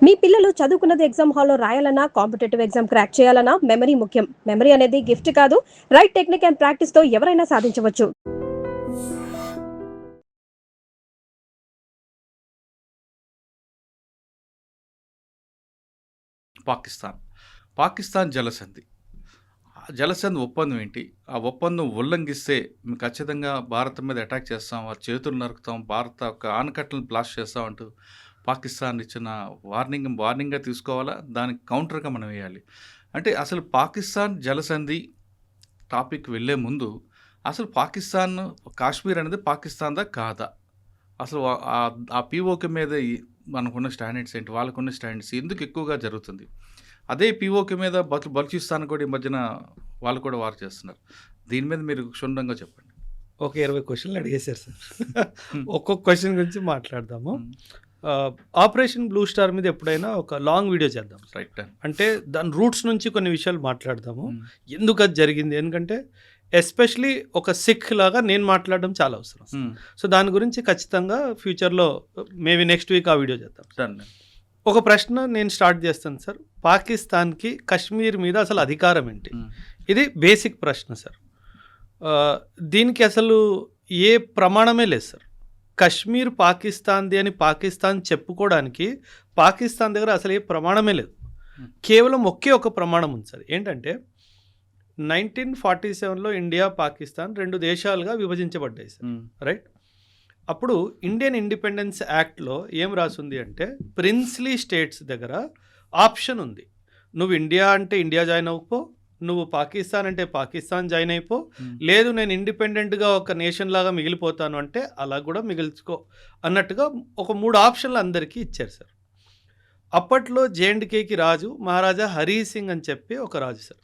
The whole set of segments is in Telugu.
మీ పిల్లలు చదువుకున్నది ఎగ్జామ్ హాల్లో రాయాలన్నా, కాంపిటేటివ్ ఎగ్జామ్ క్రాక్ చేయాలన్నా మెమరీ ముఖ్యం. మెమరీ అనేది గిఫ్ట్ కాదు, రైట్ టెక్నిక్ అండ్ ప్రాక్టీస్‌తో ఎవరైనా సాధించవచ్చు. పాకిస్తాన్ జలసంధి. జలసంధి ఒప్పందం ఏంటి? ఆ ఒప్పందం ఉల్లంఘిస్తే మేము ఖచ్చితంగా భారతం మీద అటాక్ చేస్తాం, వారి చేతులు నరుకుతాం, భారత యొక్క ఆనకట్టలను బ్లాస్ట్ చేస్తాం అంటూ పాకిస్తాన్ ఇచ్చిన వార్నింగ్గా తీసుకోవాలా? దానికి కౌంటర్గా మనం వేయాలి. అంటే అసలు పాకిస్తాన్ జలసంధి టాపిక్ వెళ్ళే ముందు అసలు పాకిస్తాన్ కాశ్మీర్ అనేది పాకిస్తాన్దా కాదా? అసలు ఆ పీఓకే మీద మనకున్న స్టాండర్డ్స్ ఏంటి? వాళ్ళకున్న స్టాండర్డ్స్ ఎందుకు ఎక్కువగా జరుగుతుంది? అదే పీఓకే మీద బలూచిస్తాన్ కూడా ఈ మధ్యన వాళ్ళు కూడా వార్ చేస్తున్నారు. దీని మీద మీరు క్షుణ్ణంగా చెప్పండి. ఒక 20 క్వశ్చన్లు అడిగేశారు సార్. ఒక్కొక్క క్వశ్చన్ గురించి మాట్లాడదాము. ఆపరేషన్ బ్లూ స్టార్ మీద ఎప్పుడైనా ఒక లాంగ్ వీడియో చేద్దాం. రైట్. అంటే దాని రూట్స్ నుంచి కొన్ని విషయాలు మాట్లాడదాము. ఎందుకు అది జరిగింది, ఎందుకంటే ఎస్పెషలీ ఒక సిక్ లాగా నేను మాట్లాడడం చాలా అవసరం. సో దాని గురించి ఖచ్చితంగా ఫ్యూచర్లో మేబీ నెక్స్ట్ వీక్ ఆ వీడియో చేద్దాం. ఒక ప్రశ్న నేను స్టార్ట్ చేస్తాను సార్. పాకిస్తాన్కి కశ్మీర్ మీద అసలు అధికారం ఏంటి? ఇది బేసిక్ ప్రశ్న సార్. దీనికి అసలు ఏ ప్రమాణమే లేదు సార్. కశ్మీర్ పాకిస్తాన్ది అని పాకిస్తాన్ చెప్పుకోవడానికి పాకిస్తాన్ దగ్గర అసలు ఏ ప్రమాణమే లేదు. కేవలం ఒకే ఒక ప్రమాణం ఉంది సార్. ఏంటంటే 1947లో ఇండియా పాకిస్తాన్ 2 దేశాలుగా విభజించబడ్డాయి సార్. రైట్. అప్పుడు ఇండియన్ ఇండిపెండెన్స్ యాక్ట్లో ఏం రాసింది అంటే ప్రిన్స్లీ స్టేట్స్ దగ్గర ఆప్షన్ ఉంది. నువ్వు ఇండియా అంటే ఇండియా జాయిన్ అవ్వపో, నువ్వు పాకిస్తాన్ అంటే పాకిస్తాన్ జాయిన్ అయిపో, లేదు నేను ఇండిపెండెంట్గా ఒక నేషన్ లాగా మిగిలిపోతాను అంటే అలా కూడా మిగిల్చుకో అన్నట్టుగా ఒక 3 ఆప్షన్లు అందరికీ ఇచ్చారు సార్. అప్పట్లో జేఎండ్కేకి రాజు మహారాజా హరీ సింగ్ అని చెప్పి ఒక రాజు సార్.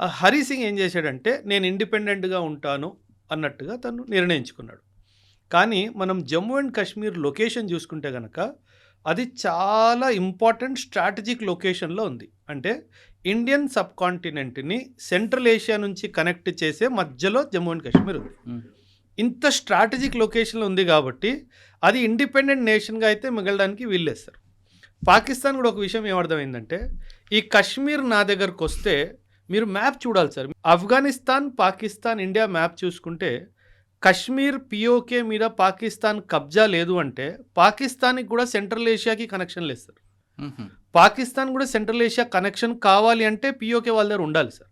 ఆ హరీ సింగ్ ఏం చేశాడంటే నేను ఇండిపెండెంట్గా ఉంటాను అన్నట్టుగా తను నిర్ణయించుకున్నాడు. కానీ మనం జమ్మూ అండ్ కాశ్మీర్ లొకేషన్ చూసుకుంటే కనుక అది చాలా ఇంపార్టెంట్ స్ట్రాటజిక్ లొకేషన్లో ఉంది. అంటే ఇండియన్ సబ్ కాంటినెంట్ని సెంట్రల్ ఏషియా నుంచి కనెక్ట్ చేసే మధ్యలో జమ్మూ అండ్ కాశ్మీర్ ఉంది. ఇంత స్ట్రాటజిక్ లొకేషన్లో ఉంది కాబట్టి అది ఇండిపెండెంట్ నేషన్గా అయితే మిగలడానికి వీల్లేదు. పాకిస్తాన్ కూడా ఒక విషయం ఏమర్థమైందంటే ఈ కశ్మీర్ నా దగ్గరకు వస్తే మీరు మ్యాప్ చూడాలి sir. Afghanistan, Pakistan, India map చూసుకుంటే కశ్మీర్ పిఓకే మీద పాకిస్తాన్ కబ్జా లేదు అంటే పాకిస్తాన్కి కూడా సెంట్రల్ ఏషియాకి కనెక్షన్ లేదు సార్. పాకిస్తాన్ కూడా సెంట్రల్ ఏషియా కనెక్షన్ కావాలి అంటే పిఓకే వాళ్ళ దగ్గర ఉండాలి సార్.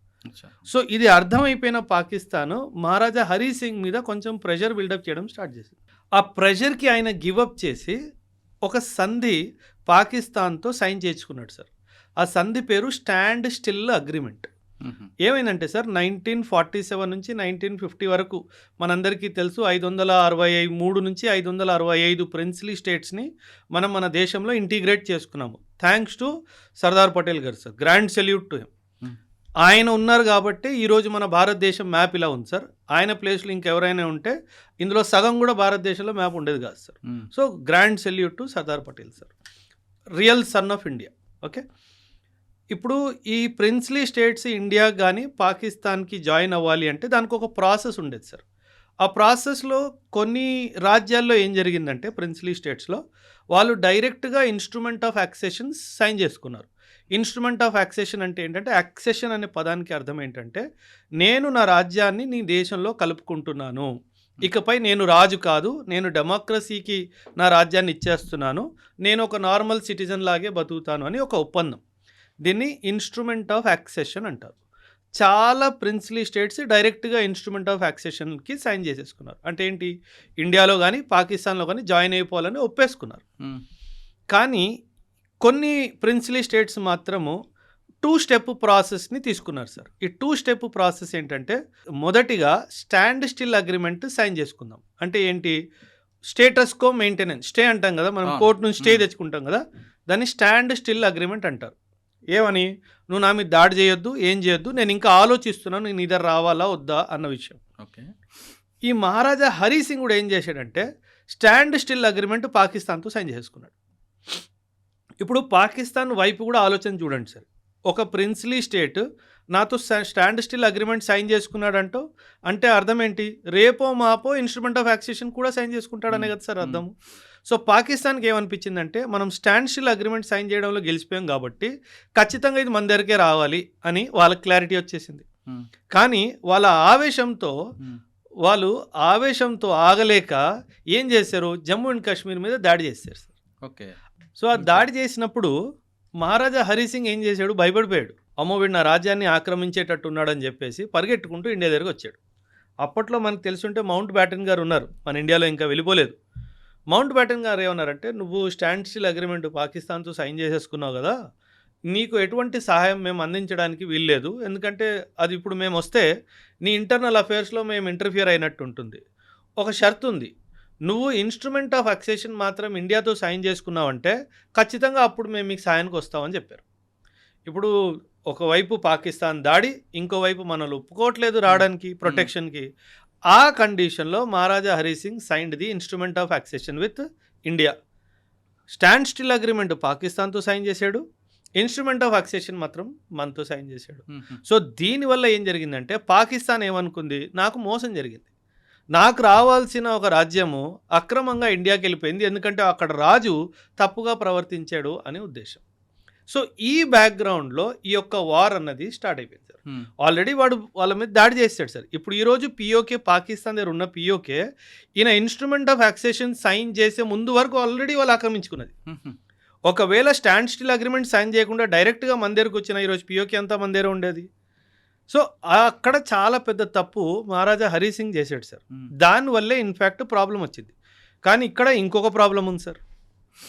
సో ఇది అర్థమైపోయిన పాకిస్తాన్ మహారాజా హరీ సింగ్ మీద కొంచెం ప్రెషర్ బిల్డప్ చేయడం స్టార్ట్ చేసింది. ఆ ప్రెషర్కి ఆయన గివప్ చేసి ఒక సంధి పాకిస్తాన్తో సైన్ చేయించుకున్నాడు సార్. ఆ సంధి పేరు స్టాండ్ స్టిల్ అగ్రిమెంట్. ఏమైందంటే సార్ 1947 నుంచి 1950 వరకు మనందరికీ తెలుసు 563 నుంచి 565 ప్రిన్స్లీ స్టేట్స్ని మనం మన దేశంలో ఇంటిగ్రేట్ చేసుకున్నాము. థ్యాంక్స్ టు సర్దార్ పటేల్ గారు sir. Grand salute to him. ఆయన ఉన్నారు కాబట్టి ఈరోజు మన భారతదేశం మ్యాప్ ఇలా ఉంది సార్. ఆయన ప్లేస్లో ఇంకెవరైనా ఉంటే ఇందులో సగం కూడా భారతదేశంలో మ్యాప్ ఉండేది కాదు sir. So grand salute to Sardar Patel sir, real son of India. Okay. ఇప్పుడు ఈ ప్రిన్స్లీ స్టేట్స్ ఇండియా కానీ పాకిస్తాన్కి జాయిన్ అవ్వాలి అంటే దానికి ఒక ప్రాసెస్ ఉండేది సార్. ఆ ప్రాసెస్లో కొన్ని రాజ్యాల్లో ఏం జరిగిందంటే ప్రిన్స్లీ స్టేట్స్లో వాళ్ళు డైరెక్ట్గా ఇన్స్ట్రుమెంట్ ఆఫ్ యాక్సెషన్ సైన్ చేసుకున్నారు. ఇన్స్ట్రుమెంట్ ఆఫ్ యాక్సెషన్ అంటే ఏంటంటే యాక్సెషన్ అనే పదానికి అర్థం ఏంటంటే నేను నా రాజ్యాన్ని నీ దేశంలో కలుపుకుంటున్నాను, ఇకపై నేను రాజు కాదు, నేను డెమోక్రసీకి నా రాజ్యాన్ని ఇచ్చేస్తున్నాను, నేను ఒక నార్మల్ సిటిజన్ లాగే బతుకుతాను అని ఒక ఒప్పందం. దీన్ని ఇన్స్ట్రుమెంట్ ఆఫ్ యాక్సెషన్ అంటారు. చాలా ప్రిన్స్లీ స్టేట్స్ డైరెక్ట్గా ఇన్స్ట్రుమెంట్ ఆఫ్ యాక్సెషన్కి సైన్ చేసేసుకున్నారు. అంటే ఏంటి, ఇండియాలో కానీ పాకిస్తాన్లో కానీ జాయిన్ అయిపోవాలని ఒప్పేసుకున్నారు. కానీ కొన్ని ప్రిన్స్లీ స్టేట్స్ మాత్రము 2 స్టెప్ ప్రాసెస్ని తీసుకున్నారు సార్. ఈ 2 స్టెప్ ప్రాసెస్ ఏంటంటే మొదటిగా స్టాండ్ స్టిల్ అగ్రిమెంట్ సైన్ చేసుకుందాం. అంటే ఏంటి, స్టేటస్ కో మెయింటెనెన్స్, స్టే అంటాం కదా మనం, కోర్టు నుంచి స్టే తెచ్చుకుంటాం కదా, దాన్ని స్టాండ్ స్టిల్ అగ్రిమెంట్ అంటారు. ఏమని, నువ్వు నా మీద దాడి చేయొద్దు, ఏం చేయొద్దు, నేను ఇంకా ఆలోచిస్తున్నాను నేను ఇద్దరు రావాలా వద్దా అన్న విషయం. ఓకే. ఈ మహారాజా హరీ సింగ్ కూడా ఏం చేశాడంటే స్టాండ్ స్టిల్ అగ్రిమెంట్ పాకిస్తాన్తో సైన్ చేసుకున్నాడు. ఇప్పుడు పాకిస్తాన్ వైపు కూడా ఆలోచన చూడండి సార్. ఒక ప్రిన్స్లీ స్టేట్ నాతో స్టాండ్ స్టిల్ అగ్రిమెంట్ సైన్ చేసుకున్నాడంటో అంటే అర్థం ఏంటి, రేపో మాపో ఇన్స్ట్రుమెంట్ ఆఫ్ యాక్సేషన్ కూడా సైన్ చేసుకుంటాడనే కదా సార్ అర్థము. సో పాకిస్తాన్కి ఏమనిపించిందంటే మనం స్టాండ్ స్టిల్ అగ్రిమెంట్ సైన్ చేయడంలో గెలిచిపోయాం కాబట్టి ఖచ్చితంగా ఇది మన దగ్గరికే రావాలి అని వాళ్ళకి క్లారిటీ వచ్చేసింది. కానీ వాళ్ళ ఆవేశంతో ఆగలేక ఏం చేశారు, జమ్మూ అండ్ కాశ్మీర్ మీద దాడి చేశారు సార్. ఓకే. సో ఆ దాడి చేసినప్పుడు మహారాజా హరి సింగ్ ఏం చేశాడు, భయపడిపోయాడు. అమ్మో వీడు నా రాజ్యాన్ని ఆక్రమించేటట్టు ఉన్నాడని చెప్పేసి పరిగెట్టుకుంటూ ఇండియా దగ్గరకు వచ్చాడు. అప్పట్లో మనకు తెలుసుంటే మౌంట్ బ్యాటన్ గారు ఉన్నారు, మన ఇండియాలో ఇంకా వెళ్ళిపోలేదు. మౌంట్ బ్యాటన్ గారు ఏమన్నారంటే, నువ్వు స్టాండ్ స్టిల్ అగ్రిమెంట్ పాకిస్తాన్తో సైన్ చేసేసుకున్నావు కదా, నీకు ఎటువంటి సహాయం మేము అందించడానికి వీల్లేదు, ఎందుకంటే అది ఇప్పుడు మేము వస్తే నీ ఇంటర్నల్ అఫైర్స్లో మేము ఇంటర్ఫియర్ అయినట్టు ఉంటుంది. ఒక షరతు ఉంది, నువ్వు ఇన్స్ట్రుమెంట్ ఆఫ్ అక్సేషన్ మాత్రం ఇండియాతో సైన్ చేసుకున్నావంటే ఖచ్చితంగా అప్పుడు మేము మీకు సాయానికి వస్తామని చెప్పారు. ఇప్పుడు ఒకవైపు పాకిస్తాన్ దాడి, ఇంకోవైపు మనల్ని ఒప్పుకోవట్లేదు రావడానికి ప్రొటెక్షన్కి. ఆ కండిషన్లో Maharaja Hari Singh signed the instrument of accession with India. Stand still agreement పాకిస్తాన్తో సైన్ చేశాడు, ఇన్స్ట్రుమెంట్ ఆఫ్ అక్సేషన్ మాత్రం మనతో సైన్ చేశాడు. సో దీనివల్ల ఏం జరిగిందంటే పాకిస్తాన్ ఏమనుకుంది, నాకు మోసం జరిగింది, నాకు రావాల్సిన ఒక రాజ్యము అక్రమంగా ఇండియాకి వెళ్ళిపోయింది, ఎందుకంటే అక్కడ రాజు తప్పుగా ప్రవర్తించాడు అనే ఉద్దేశం. సో ఈ బ్యాక్గ్రౌండ్లో ఈ యొక్క వార్ అన్నది స్టార్ట్ అయిపోయింది సార్. ఆల్రెడీ వాడు వాళ్ళ మీద దాడి చేస్తాడు సార్. ఇప్పుడు ఈరోజు పిఓకే, పాకిస్తాన్ దగ్గర ఉన్న పిఓకే ఈయన ఇన్స్ట్రుమెంట్ ఆఫ్ అక్సేషన్ సైన్ చేసే ముందు వరకు ఆల్రెడీ వాళ్ళు ఆక్రమించుకున్నది. ఒకవేళ స్టాండ్ స్టిల్ అగ్రిమెంట్ సైన్ చేయకుండా డైరెక్ట్గా మన దగ్గరకు వచ్చిన ఈరోజు పిఓకే అంతా మన దగ్గర ఉండేది. సో అక్కడ చాలా పెద్ద తప్పు మహారాజా హరి సింగ్ చేశాడు సార్. దానివల్లే ఇన్ఫ్యాక్ట్ ప్రాబ్లం వచ్చింది. కానీ ఇక్కడ ఇంకొక ప్రాబ్లం ఉంది సార్.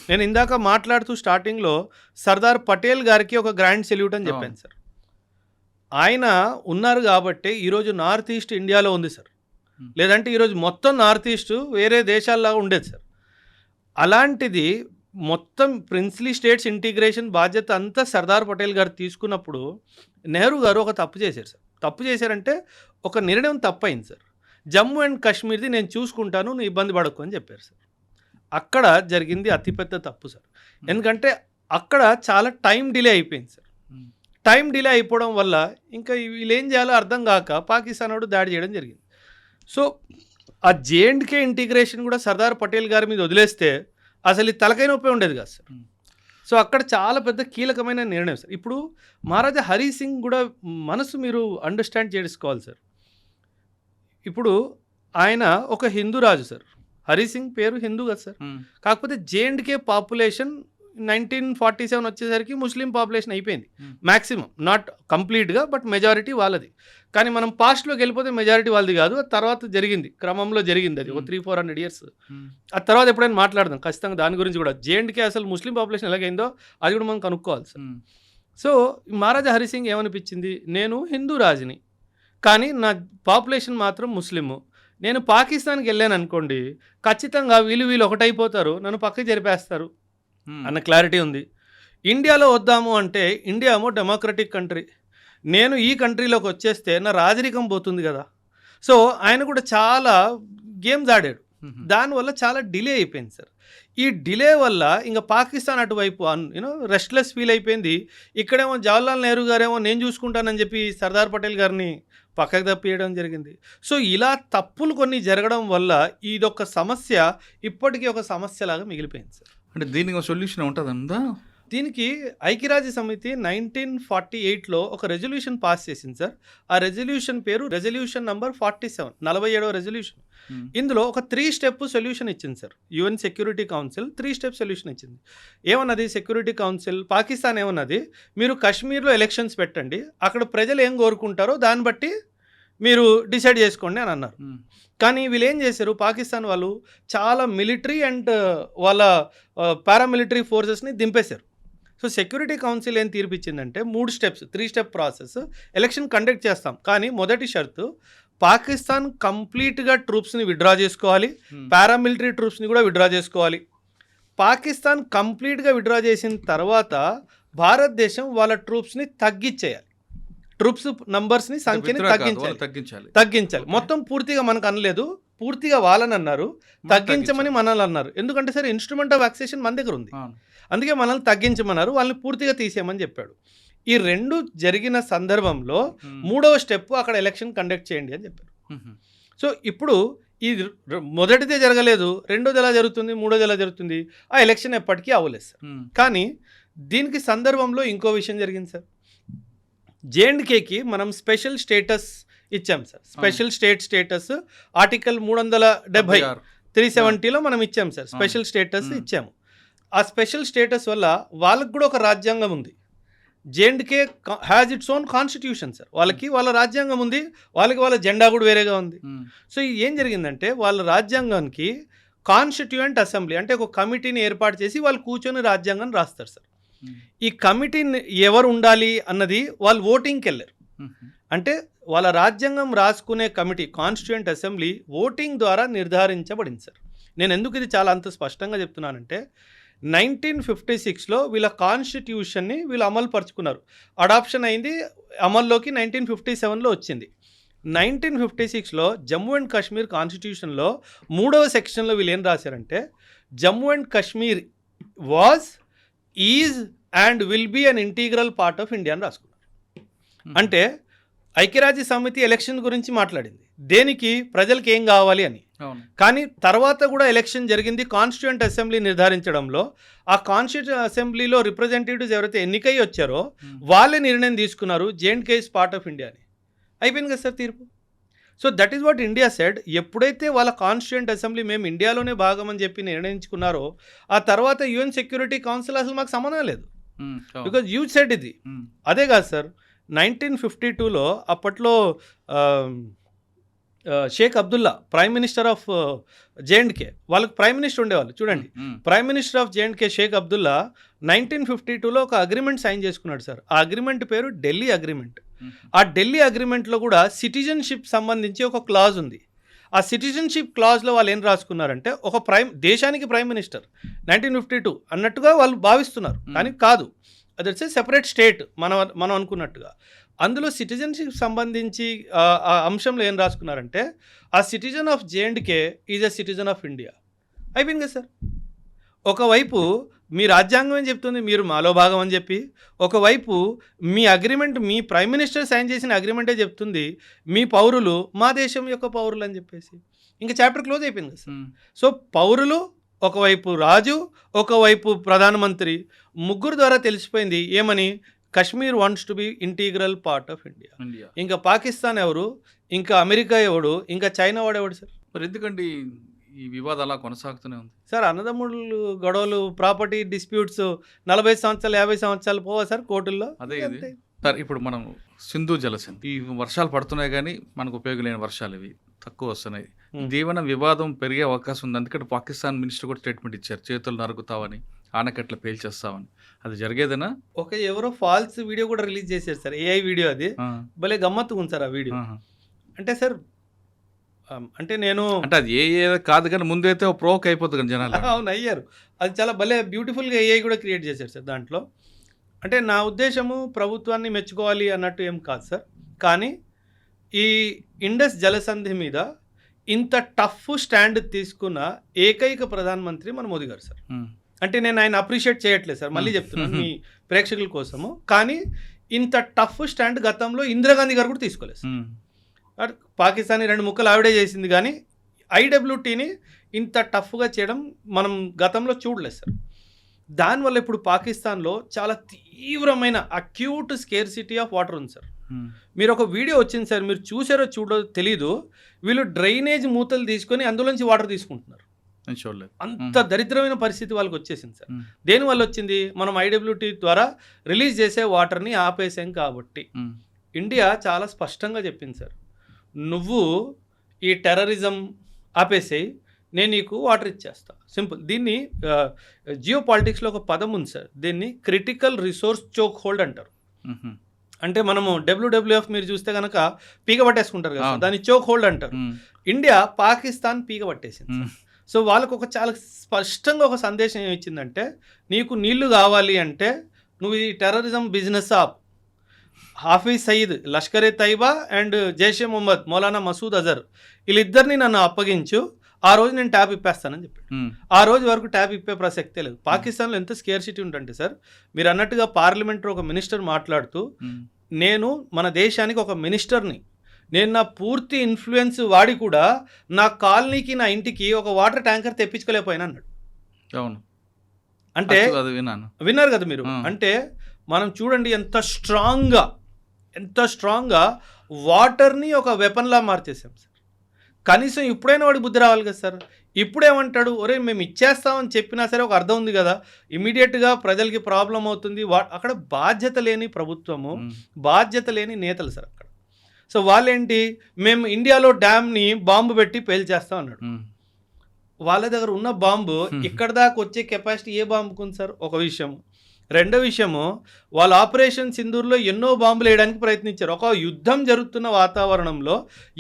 నేను ఇందాక మాట్లాడుతూ స్టార్టింగ్లో సర్దార్ పటేల్ గారికి ఒక గ్రాండ్ సెల్యూట్ అని చెప్పాను సార్. ఆయన ఉన్నారు కాబట్టి ఈరోజు నార్త్ ఈస్ట్ ఇండియాలో ఉంది సార్. లేదంటే ఈరోజు మొత్తం నార్త్ ఈస్ట్ వేరే దేశాల్లాగా ఉండేది సార్. అలాంటిది మొత్తం ప్రిన్స్లీ స్టేట్స్ ఇంటిగ్రేషన్ బాధ్యత అంతా సర్దార్ పటేల్ గారు తీసుకున్నప్పుడు నెహ్రూ గారు ఒక తప్పు చేశారు సార్. తప్పు చేశారంటే ఒక నిర్ణయం తప్పైంది సార్. జమ్మూ అండ్ కాశ్మీర్ది నేను చూసుకుంటాను, నువ్వు ఇబ్బంది పడకు అని చెప్పారు సార్. అక్కడ జరిగింది అతిపెద్ద తప్పు సార్. ఎందుకంటే అక్కడ చాలా టైం డిలే అయిపోయింది సార్. టైం డిలే అయిపోవడం వల్ల ఇంకా వీళ్ళు ఏం చేయాలో అర్థం కాక పాకిస్తాన్ వాడు దాడి చేయడం జరిగింది. సో ఆ జేఎండ్కే ఇంటిగ్రేషన్ కూడా సర్దార్ పటేల్ గారి మీద వదిలేస్తే అసలు ఈ తలకాయ నొప్పి ఉండేది కాదు సార్. సో అక్కడ చాలా పెద్ద కీలకమైన నిర్ణయం సార్. ఇప్పుడు మహారాజా హరి సింగ్ కూడా మనసు మీరు అండర్స్టాండ్ చేసుకోవాలి సార్. ఇప్పుడు ఆయన ఒక హిందూ రాజు సార్. హరి సింగ్ పేరు హిందూ కదా సార్. కాకపోతే జేఎండ్కే పాపులేషన్ 1947 వచ్చేసరికి ముస్లిం పాపులేషన్ అయిపోయింది మ్యాక్సిమం, నాట్ కంప్లీట్గా బట్ మెజారిటీ వాళ్ళది. కానీ మనం పాస్ట్లోకి వెళ్ళిపోతే మెజారిటీ వాళ్ళది కాదు, ఆ తర్వాత జరిగింది, క్రమంలో జరిగింది అది ఒక 300-400 years. ఆ తర్వాత ఎప్పుడైనా మాట్లాడదాం ఖచ్చితంగా దాని గురించి కూడా. జేఎండ్కే అసలు ముస్లిం పాపులేషన్ ఎలాగైందో అది కూడా మనం కనుక్కోవాలి సార్. సో మహారాజా హరి సింగ్ ఏమనిపించింది, నేను హిందూ రాజుని కానీ నా పాపులేషన్ మాత్రం ముస్లిము, నేను పాకిస్తాన్కి వెళ్ళాను అనుకోండి ఖచ్చితంగా వీళ్ళు ఒకటైపోతారు, నన్ను పక్కకి జరిపేస్తారు అన్న క్లారిటీ ఉంది. ఇండియాలో వద్దాము అంటే ఇండియా ఏమో డెమోక్రటిక్ కంట్రీ, నేను ఈ కంట్రీలోకి వచ్చేస్తే నా రాజరికం పోతుంది కదా. సో ఆయన కూడా చాలా గేమ్స్ ఆడాడు, దానివల్ల చాలా డిలే అయిపోయింది సార్. ఈ డిలే వల్ల ఇంకా పాకిస్తాన్ అటువైపు రెస్ట్లెస్ ఫీల్ అయిపోయింది. ఇక్కడేమో జవహర్లాల్ నెహ్రూ గారేమో నేను చూసుకుంటానని చెప్పి సర్దార్ పటేల్ గారిని పక్కకు తప్పియడం జరిగింది. సో ఇలా తప్పులు కొన్ని జరగడం వల్ల ఇదొక సమస్య ఇప్పటికీ ఒక సమస్యలాగా మిగిలిపోయింది సార్. అంటే దీనికి ఒక సొల్యూషన్ ఉంటుందా? దీనికి ఐక్యరాజ్య సమితి 1948లో ఒక రెజల్యూషన్ పాస్ చేసింది సార్. ఆ రెజల్యూషన్ పేరు రెజల్యూషన్ నంబర్ 47, 47వ రెజల్యూషన్. ఇందులో ఒక 3 step సొల్యూషన్ ఇచ్చింది sir. UN security council 3 step solution ఇచ్చింది. ఏమన్నది సెక్యూరిటీ కౌన్సిల్, పాకిస్తాన్ ఏమన్నది, మీరు కాశ్మీర్లో ఎలక్షన్స్ పెట్టండి, అక్కడ ప్రజలు ఏం కోరుకుంటారో దాన్ని బట్టి మీరు డిసైడ్ చేసుకోండి అని అన్నారు. కానీ వీళ్ళు ఏం చేశారు, పాకిస్తాన్ వాళ్ళు చాలా మిలిటరీ అండ్ వాళ్ళ పారామిలిటరీ ఫోర్సెస్ని దింపేశారు. సో సెక్యూరిటీ కౌన్సిల్ ఏం తీర్పిచ్చిందంటే 3 steps, 3 step process, election conduct చేస్తాం కానీ మొదటి షరతు పాకిస్తాన్ కంప్లీట్గా ట్రూప్స్ని విత్డ్రా చేసుకోవాలి, పారామిలిటరీ ట్రూప్స్ని కూడా విత్డ్రా చేసుకోవాలి. పాకిస్తాన్ కంప్లీట్గా విత్డ్రా చేసిన తర్వాత భారతదేశం వాళ్ళ ట్రూప్స్ని తగ్గించేయాలి, ట్రూప్స్ నంబర్స్ని సంఖ్యని తగ్గించాలి. మొత్తం పూర్తిగా మనకు అనలేదు, పూర్తిగా వాళ్ళని అన్నారు, తగ్గించమని మనల్ని అన్నారు. ఎందుకంటే సరే ఇన్స్ట్రుమెంట్ ఆఫ్ అక్సేషన్ మన దగ్గర ఉంది, అందుకే మనల్ని తగ్గించమన్నారు, వాళ్ళని పూర్తిగా తీసేయమని చెప్పాడు. ఈ రెండు జరిగిన సందర్భంలో మూడవ స్టెప్ అక్కడ ఎలక్షన్ కండక్ట్ చేయండి అని చెప్పారు. సో ఇప్పుడు ఈ మొదటిదే జరగలేదు, రెండోది ఎలా జరుగుతుంది, మూడోది ఎలా జరుగుతుంది, ఆ ఎలక్షన్ ఎప్పటికీ అవ్వలేదు సార్. కానీ దీనికి సందర్భంలో ఇంకో విషయం జరిగింది సార్. జేఎండ్కేకి మనం స్పెషల్ స్టేటస్ ఇచ్చాం సార్. స్పెషల్ స్టేటస్ ఆర్టికల్ 370 370లో మనం ఇచ్చాం సార్. స్పెషల్ స్టేటస్ ఇచ్చాము. ఆ స్పెషల్ స్టేటస్ వల్ల వాళ్ళకు కూడా ఒక రాజ్యాంగం ఉంది. జేఎండ్కే has its own constitution sir. వాళ్ళ రాజ్యాంగం ఉంది, వాళ్ళ జెండా కూడా వేరేగా ఉంది. సో ఏం జరిగిందంటే వాళ్ళ రాజ్యాంగానికి కాన్స్టిట్యూయెంట్ అసెంబ్లీ అంటే ఒక కమిటీని ఏర్పాటు చేసి వాళ్ళు కూర్చొని రాజ్యాంగాన్ని రాస్తారు సార్. ఈ కమిటీని ఎవరు ఉండాలి అన్నది వాళ్ళు ఓటింగ్కి వెళ్ళారు. అంటే వాళ్ళ రాజ్యాంగం రాసుకునే కమిటీ కాన్స్టిట్యూయెంట్ అసెంబ్లీ ఓటింగ్ ద్వారా నిర్ధారించబడింది సార్. నేను ఎందుకు ఇది చాలా అంత స్పష్టంగా చెప్తున్నానంటే 1956లో వీళ్ళ కాన్స్టిట్యూషన్ని వీళ్ళు అమలు పరుచుకున్నారు. అడాప్షన్ అయింది, అమల్లోకి 1957లో వచ్చింది. 1956లో జమ్మూ అండ్ కాశ్మీర్ కాన్స్టిట్యూషన్లో 3వ సెక్షన్లో వీళ్ళు ఏం రాశారంటే Jammu and Kashmir was is and will be an integral part of India అని రాసుకున్నారు. అంటే ఐక్యరాజ్య సమితి ఎలక్షన్ గురించి మాట్లాడింది, దేనికి ప్రజలకు ఏం కావాలి అని. కానీ తర్వాత కూడా ఎలక్షన్ జరిగింది కాన్స్టిట్యూయెంట్ అసెంబ్లీ నిర్ధారించడంలో. ఆ కాన్స్టిట్యూయెంట్ అసెంబ్లీలో రిప్రజెంటేటివ్స్ ఎవరైతే ఎన్నికై వచ్చారో వాళ్ళే నిర్ణయం తీసుకున్నారు జేఎండ్కే ఇస్ పార్ట్ ఆఫ్ ఇండియా అని. అయిపోయింది కదా సార్ తీర్పు. So that is what India said. ఎప్పుడైతే వాళ్ళ కాన్స్టిట్యూయెంట్ అసెంబ్లీ మేము ఇండియాలోనే భాగం అని చెప్పి నిర్ణయించుకున్నారో ఆ తర్వాత యుఎన్ సెక్యూరిటీ కౌన్సిల్ అసలు మాకు సంబంధం లేదు, బికాజ్ యూ సెడ్ ఇది. అదే కాదు సార్, 1952లో అప్పట్లో Sheikh Abdullah prime minister of J and K, వాళ్ళకి ప్రైమ్ మినిస్టర్ ఉండేవాళ్ళు చూడండి. Prime minister of J and K Sheikh Abdullah 1952లో ఒక అగ్రిమెంట్ సైన్ చేసుకున్నాడు సార్. ఆ అగ్రిమెంట్ పేరు ఢిల్లీ అగ్రిమెంట్. ఆ ఢిల్లీ అగ్రిమెంట్లో కూడా సిటిజన్షిప్ సంబంధించి ఒక క్లాజ్ ఉంది. ఆ సిటిజన్షిప్ క్లాజ్లో వాళ్ళు ఏం రాసుకున్నారంటే ఒక దేశానికి ప్రైమ్ మినిస్టర్ 1952 అన్నట్టుగా వాళ్ళు భావిస్తున్నారు, కానీ కాదు, అది వచ్చే సెపరేట్ స్టేట్ మనం అనుకున్నట్టుగా. అందులో సిటిజన్షిప్ సంబంధించి ఆ అంశంలో ఏం రాసుకున్నారంటే ఆ citizen of జేఎండ్కే is a citizen of India. అయిపోయింది కదా సార్. ఒకవైపు మీ రాజ్యాంగం ఏం చెప్తుంది, మీరు మాలో భాగం అని చెప్పి, ఒకవైపు మీ అగ్రిమెంట్ మీ ప్రైమ్ మినిస్టర్ సైన్ చేసిన అగ్రిమెంటే చెప్తుంది మీ పౌరులు మా దేశం యొక్క పౌరులు అని చెప్పేసి. ఇంకా చాప్టర్ క్లోజ్ అయిపోయింది కదా సార్. సో పౌరులు ఒకవైపు, రాజు ఒకవైపు, ప్రధానమంత్రి, ముగ్గురు ద్వారా తెలిసిపోయింది ఏమని, Kashmir wants to be integral part of India. ఇంకా పాకిస్తాన్ ఎవరు, ఇంకా అమెరికా ఎవడు, ఇంకా చైనా వాడు ఎవడు సార్. మరి ఎందుకండి ఈ వివాదం అలా కొనసాగుతూనే ఉంది సార్? అన్నదమ్ముళ్ళు గొడవలు, ప్రాపర్టీ డిస్ప్యూట్స్ 40 సంవత్సరాలు 50 సంవత్సరాలు పోవా సార్ కోర్టుల్లో. అదే సార్. ఇప్పుడు మనం సింధు జలసింధు ఈ వర్షాలు పడుతున్నాయి కానీ మనకు ఉపయోగం లేని వర్షాలు ఇవి తక్కువ వస్తున్నాయి. దీవెన వివాదం పెరిగే అవకాశం ఉంది. అందుకని పాకిస్తాన్ మినిస్టర్ కూడా స్టేట్మెంట్ ఇచ్చారు, చేతులు నరుకుతావని, ఆనకట్ల పేల్చేస్తామని. అది జరిగేదేనా? ఎవరో ఫాల్స్ వీడియో కూడా రిలీజ్ చేశారు సార్, ఏఐ వీడియో. అది భలే గమ్మత్తుగా ఉంది సార్ ఆ వీడియో. అంటే సార్ అంటే అది ఏ కాదు కానీ ముందైతే ప్రోక్ అయిపోతుంది కానీ జనాలు. అవును, అయ్యారు. అది చాలా భలే బ్యూటిఫుల్గా ఏఐ కూడా క్రియేట్ చేశారు సార్ దాంట్లో. అంటే నా ఉద్దేశము ప్రభుత్వాన్ని మెచ్చుకోవాలి అన్నట్టు ఏం కాదు సార్, కానీ ఈ ఇండస్ జలసంధి మీద ఇంత టఫ్ స్టాండ్ తీసుకున్న ఏకైక ప్రధానమంత్రి మన మోదీ గారు సార్. అంటే నేను ఆయన అప్రిషియేట్ చేయట్లేదు సార్, మళ్ళీ చెప్తున్నాను మీ ప్రేక్షకుల కోసము. కానీ ఇంత టఫ్ స్టాండ్ గతంలో ఇందిరాగాంధీ గారు కూడా తీసుకోలేదు సార్. పాకిస్తాన్ని 2 ముక్కలు ఆవిడే చేసింది, కానీ ఐడబ్ల్యూటీని ఇంత టఫ్గా చేయడం మనం గతంలో చూడలేదు సార్. దానివల్ల ఇప్పుడు పాకిస్తాన్లో చాలా తీవ్రమైన అక్యూట్ స్కేర్సిటీ ఆఫ్ వాటర్ ఉంది సార్. మీరు ఒక వీడియో వచ్చింది సార్, మీరు చూసారో చూడో తెలీదు, వీళ్ళు డ్రైనేజ్ మూతలు తీసుకొని అందులోంచి వాటర్ తీసుకుంటున్నారు. అంత దరిద్రమైన పరిస్థితి వాళ్ళకి వచ్చేసింది సార్. దేనివల్ల వచ్చింది, మనం ఐడబ్ల్యూటీ ద్వారా రిలీజ్ చేసే వాటర్ని ఆపేసాం కాబట్టి. ఇండియా చాలా స్పష్టంగా చెప్పింది సార్, నువ్వు ఈ టెర్రరిజం ఆపేసేయి, నేను నీకు వాటర్ ఇచ్చేస్తా, సింపుల్. దీన్ని జియో పాలిటిక్స్లో ఒక పదం ఉంది సార్, దీన్ని క్రిటికల్ రిసోర్స్ చోక్ హోల్డ్ అంటారు. అంటే మనము WWF మీరు చూస్తే కనుక పీక పట్టేసుకుంటారు కదా, దాన్ని చోక్ హోల్డ్ అంటారు. ఇండియా పాకిస్తాన్ పీక పట్టేసింది. సో వాళ్ళకు ఒక చాలా స్పష్టంగా ఒక సందేశం ఏమి ఇచ్చిందంటే, నీకు నీళ్లు కావాలి అంటే నువ్వు ఈ టెర్రరిజం బిజినెస్ ఆప్. హాఫీజ్ సయీద్, లష్కర్-ఏ-తైబా అండ్ జైషే మొహమ్మద్ మౌలానా మసూద్ అజర్, వీళ్ళిద్దరిని నన్ను అప్పగించు, ఆ రోజు నేను ట్యాబ్ ఇప్పేస్తానని చెప్పాడు. ఉమ్, ఆ రోజు వరకు ట్యాబ్ ఇప్పే ప్రసక్తే లేదు. పాకిస్తాన్లో ఎంత స్కేర్సిటీ ఉంటుంటే సార్, మీరు అన్నట్టుగా పార్లమెంట్లో ఒక మినిస్టర్ మాట్లాడుతూ, ఉమ్, నేను మన దేశానికి ఒక మినిస్టర్ని, నేను నా పూర్తి ఇన్ఫ్లుయెన్స్ వాడి కూడా నా కాలనీకి నా ఇంటికి ఒక వాటర్ ట్యాంకర్ తెప్పించుకోలేకపోయినా అన్నాడు. అవును, అంటే అది విన్నాను. విన్నారు కదా మీరు. అంటే మనం చూడండి ఎంత స్ట్రాంగ్గా వాటర్ని ఒక వెపన్లా మార్చేసాం సార్. కనీసం ఇప్పుడైనా వాడికి బుద్ధి రావాలి కదా సార్. ఇప్పుడేమంటాడు, ఒరే మేము ఇచ్చేస్తామని చెప్పినా సరే ఒక అర్థం ఉంది కదా, ఇమీడియట్గా ప్రజలకి ప్రాబ్లం అవుతుంది. అక్కడ బాధ్యత లేని ప్రభుత్వము, బాధ్యత లేని నేతలు సార్ అక్కడ. సో వాళ్ళేంటి, మేము ఇండియాలో డ్యామ్ని బాంబు పెట్టి పేల్చేస్తాం అన్నాడు. వాళ్ళ దగ్గర ఉన్న బాంబు ఇక్కడ దాకా వచ్చే కెపాసిటీ ఏ బాంబుకు ఉంది సార్? ఒక విషయం. రెండో విషయము, వాళ్ళ ఆపరేషన్ సింధూర్లో ఎన్నో బాంబులు వేయడానికి ప్రయత్నించారు. ఒక యుద్ధం జరుగుతున్న వాతావరణంలో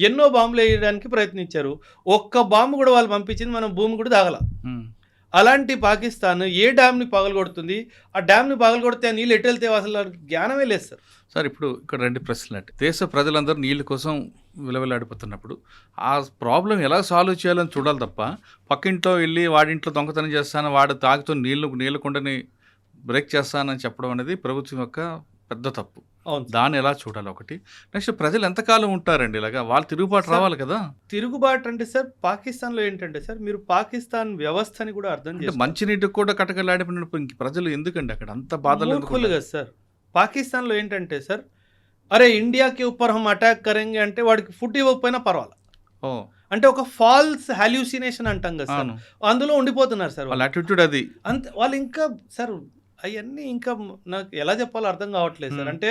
ఎన్నో బాంబులు వేయడానికి ప్రయత్నించారు. ఒక్క బాంబు కూడా వాళ్ళు పంపించింది మనం భూమి కూడా దాగల. అలాంటి పాకిస్తాన్ ఏ డ్యామ్ని పగలగొడుతుంది? ఆ డ్యామ్ని పగలగొడితే ఆ నీళ్ళు ఎటు వెళ్తే అసలు జ్ఞానమే లేదు సార్. సార్ ఇప్పుడు ఇక్కడ 2 ప్రశ్నలు అంటే, దేశ ప్రజలందరూ నీళ్ళ కోసం విలవిలాడిపోతున్నప్పుడు ఆ ప్రాబ్లం ఎలా సాల్వ్ చేయాలని చూడాలి తప్ప, పక్కింట్లో వెళ్ళి వాడింట్లో దొంగతనం చేస్తాను, వాడు తాగుతూ నీళ్ళ కుండని బ్రేక్ చేస్తానని చెప్పడం అనేది ప్రభుత్వం యొక్క పెద్ద తప్పు. అవును, దాన్ని ఎలా చూడాలి ఒకటి. నెక్స్ట్, ప్రజలు ఎంతకాలం ఉంటారండి ఇలాగా? వాళ్ళు తిరుగుబాటు రావాలి కదా. తిరుగుబాటు అంటే సార్, పాకిస్తాన్లో ఏంటంటే సార్, మీరు పాకిస్తాన్ వ్యవస్థని కూడా అర్థం అంటే చేయాలి. మంచినీటికి కూడా కటకలాడిపోయినప్పుడు ఇంక ప్రజలు ఎందుకండి అక్కడ అంత బాధలు ఎందుకు మూర్ఖులు కదా సార్. పాకిస్తాన్లో ఏంటంటే సార్, అరే ఇండియాకి ఊపర్ హమ్ అటాక్ కరెంగే అంటే వాడికి ఫుడ్ ఇవ్వకపోయినా పర్వాలేదు. ఓ, అంటే ఒక ఫాల్స్ హాల్యూసినేషన్ అంటాం కదా సార్, అవును, అందులో ఉండిపోతున్నారు సార్ వాళ్ళ అటిట్యూడ్ అది. అంతే. వాళ్ళు ఇంకా సార్ అవన్నీ ఇంకా నాకు ఎలా చెప్పాలో అర్థం కావట్లేదు సార్. అంటే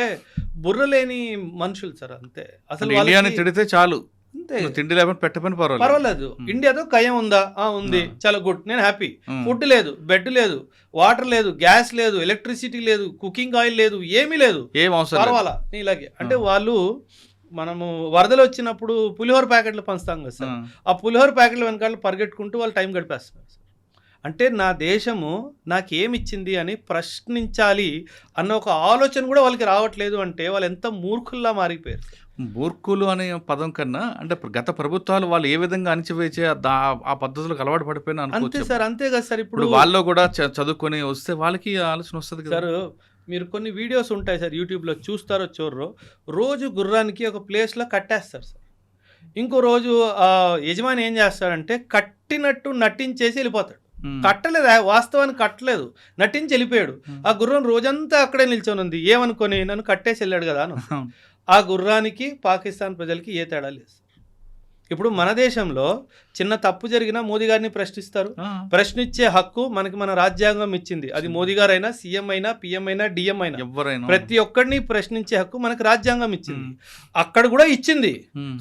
బుర్ర లేని మనుషులు సార్, అంతే. అసలు ఇండియాని తిడితే చాలు, అంతే, తిండి లేకపోతే పెట్టపని పర్వాలేదు. ఇండియాతో కయం ఉందా? ఉంది, చాలా గుడ్, నేను హ్యాపీ. ఫుడ్ లేదు, బెడ్ లేదు, వాటర్ లేదు, గ్యాస్ లేదు, ఎలక్ట్రిసిటీ లేదు, కుకింగ్ ఆయిల్ లేదు, ఏమీ లేదు, ఏం అవసరం పర్వాలా ఇలాగే. అంటే వాళ్ళు, మనము వరదలు వచ్చినప్పుడు పులిహోర ప్యాకెట్లు పంచుతాం కదా సార్, ఆ పులిహోర ప్యాకెట్లు వెనకాల పరిగెట్టుకుంటూ వాళ్ళు టైం గడిపేస్తున్నారు సార్. అంటే నా దేశము నాకేమిచ్చింది అని ప్రశ్నించాలి అన్న ఒక ఆలోచన కూడా వాళ్ళకి రావట్లేదు. అంటే వాళ్ళు ఎంత మూర్ఖుల్లా మారిపోయారు. మూర్ఖులు అనే పదం కన్నా అంటే గత ప్రభుత్వాలు వాళ్ళు ఏ విధంగా అణిచివేసే ఆ పద్ధతులకు అలవాటు పడిపోయినా అంతే అనుకోవచ్చు సార్, అంతే కదా సార్. ఇప్పుడు వాళ్ళు కూడా చదువుకొని వస్తే వాళ్ళకి ఆలోచన వస్తుంది కదా సార్. మీరు కొన్ని వీడియోస్ ఉంటాయి సార్ యూట్యూబ్లో, చూస్తారో చూడరో, రోజు గుర్రానికి ఒక ప్లేస్లో కట్టేస్తారు సార్. ఇంకో రోజు యజమాని ఏం చేస్తాడంటే కట్టినట్టు నటించేసి వెళ్ళిపోతాడు. కట్టలేదు, వాస్తవానికి కట్టలేదు, నటించి వెళ్ళిపోయాడు. ఆ గుర్రం రోజంతా అక్కడే నిల్చొని ఉంది. ఏమనుకొని నన్ను కట్టేసి వెళ్ళాడు కదా అని. ఆ గుర్రానికి పాకిస్తాన్ ప్రజలకి ఏ తేడా లేదు. ఇప్పుడు మన దేశంలో చిన్న తప్పు జరిగినా మోదీ గారిని ప్రశ్నిస్తారు. ప్రశ్నించే హక్కు మనకి మన రాజ్యాంగం ఇచ్చింది. అది మోదీ గారు అయినా, సీఎం అయినా, పిఎం అయినా, డిఎం అయినా, ఎవరైనా ప్రతి ఒక్కరిని ప్రశ్నించే హక్కు మనకి రాజ్యాంగం ఇచ్చింది. అక్కడ కూడా ఇచ్చింది,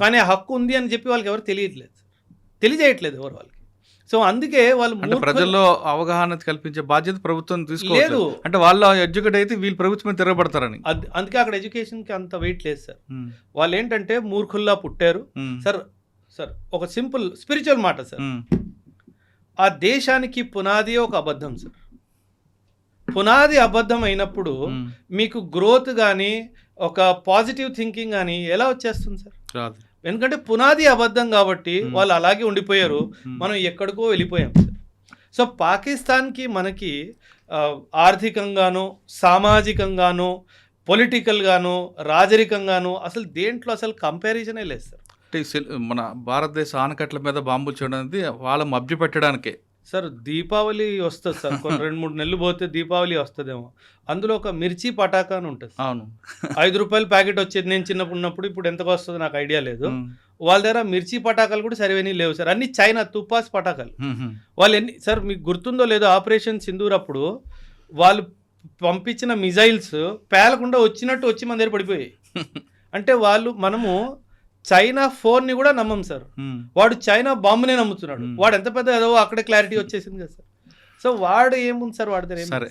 కానీ ఆ హక్కు ఉంది అని చెప్పి వాళ్ళకి ఎవరు తెలియజేయట్లేదు ఎవరు వాళ్ళకి. సో అందుకే వాళ్ళు ప్రజల్లో అవగాహన కల్పించే బాధ్యత ప్రభుత్వం తీసుకోలేదు. అంటే వాళ్ళు ఎడ్యుకేట్ అయితే వీళ్ళు ప్రభుత్వం తిరగబడతారని. అందుకే అక్కడ ఎడ్యుకేషన్కి అంత వెయిట్ లేదు సార్. వాళ్ళు ఏంటంటే మూర్ఖుల్లా పుట్టారు సార్. ఒక సింపుల్ స్పిరిచువల్ మాట సార్, ఆ దేశానికి పునాది ఒక అబద్ధం సార్. పునాది అబద్ధం అయినప్పుడు మీకు గ్రోత్ కానీ ఒక పాజిటివ్ థింకింగ్ కానీ ఎలా వచ్చేస్తుంది సార్? రాదు. ఎందుకంటే పునాది అబద్ధం కాబట్టి వాళ్ళు అలాగే ఉండిపోయారు, మనం ఎక్కడికో వెళ్ళిపోయాం సార్. సో పాకిస్తాన్కి మనకి ఆర్థికంగానో, సామాజికంగానో, పొలిటికల్గానో, రాజరికంగానో అసలు దేంట్లో అసలు కంపారిజనే లేదు సార్. అంటే మన భారతదేశ ఆనకట్ల మీద బాంబులు చేయడం అనేది వాళ్ళ మభ్య పెట్టడానికే సార్. దీపావళి వస్తుంది సార్, కొన్ని 2-3 నెలలు పోతే దీపావళి వస్తుందేమో. అందులో ఒక మిర్చి పటాకా అని ఉంటుంది. అవును, 5 రూపాయల ప్యాకెట్ వచ్చేది నేను చిన్నప్పుడు ఉన్నప్పుడు. ఇప్పుడు ఎంతకు వస్తుందో నాకు ఐడియా లేదు. వాళ్ళ దగ్గర మిర్చి పటాకాలు కూడా సరివేనీ లేవు సార్, అన్ని చైనా తుపాస్ పటాకాలు. వాళ్ళు సార్ మీకు గుర్తుందో లేదో, ఆపరేషన్ సింధూర్ అప్పుడు వాళ్ళు పంపించిన మిజైల్స్ పేలకుండా వచ్చినట్టు వచ్చి మన దగ్గర పడిపోయాయి. అంటే మనము చైనా ఫోన్ని కూడా నమ్మం సార్, వాడు చైనా బాంబునే నమ్ముతున్నాడు. వాడు ఎంత పెద్ద ఏదో అక్కడే క్లారిటీ వచ్చేసింది కదా సార్. సో వాడు ఏముంది సార్ వాడి దగ్గర. సరే,